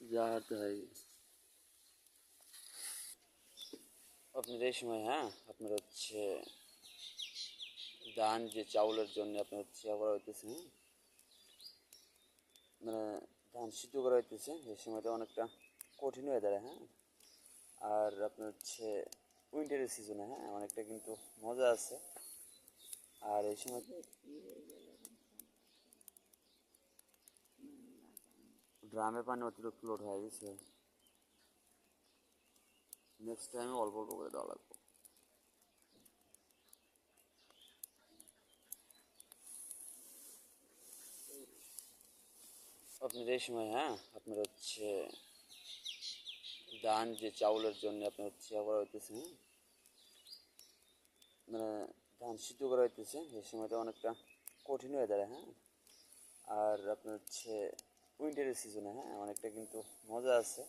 जाते हैं আপনার এই সময় হ্যাঁ আপনার হচ্ছে ধান যে চাউলের জন্য আপনার হচ্ছে করা হইতেছে হ্যাঁ মানে ধান সিদ্ধ করা হইতেছে এই সময়টা অনেকটা কঠিন হয়ে দাঁড়ায় হ্যাঁ আর আপনার হচ্ছে উইন্টারের সিজনে হ্যাঁ অনেকটা কিন্তু মজা আছে আর এই সময় ড্রামে পানি অতিরিক্ত লোড হয়ে গেছে নেক্সট টাইমে অল্প অল্প করে দেওয়া লাগবে আপনার এই সময় হ্যাঁ আপনার হচ্ছে ধান যে চাউলের জন্য আপনার হচ্ছে করা হইতেছে হ্যাঁ মানে ধান সিদ্ধ করা হইতেছে এই সময়টা অনেকটা কঠিন হয়ে দাঁড়ায় হ্যাঁ আর আপনার হচ্ছে উইন্টারের সিজনে হ্যাঁ অনেকটা কিন্তু মজা আছে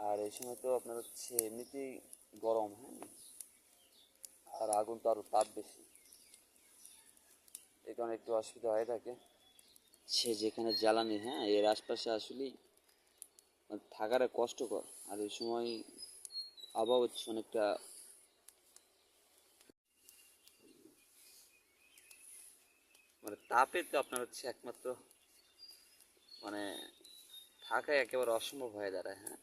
আর এই সময় তো আপনার হচ্ছে এমনিতেই গরম হ্যাঁ আর আগুন তো আরও তাপ বেশি এই কারণে একটু অসুবিধা হয়ে থাকে সে যেখানে জ্বালানি হ্যাঁ এর আশপাশে আসলেই থাকার কষ্টকর আর এই সময় আবহাওয়া হচ্ছে অনেকটা মানে তাপে তো আপনার হচ্ছে একমাত্র মানে থাকা একেবারে অসম্ভব হয়ে দাঁড়ায় হ্যাঁ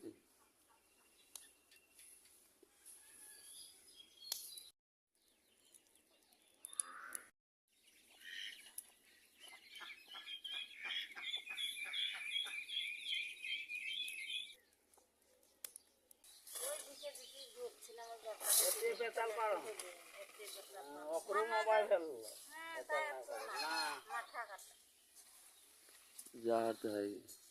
जाते हैं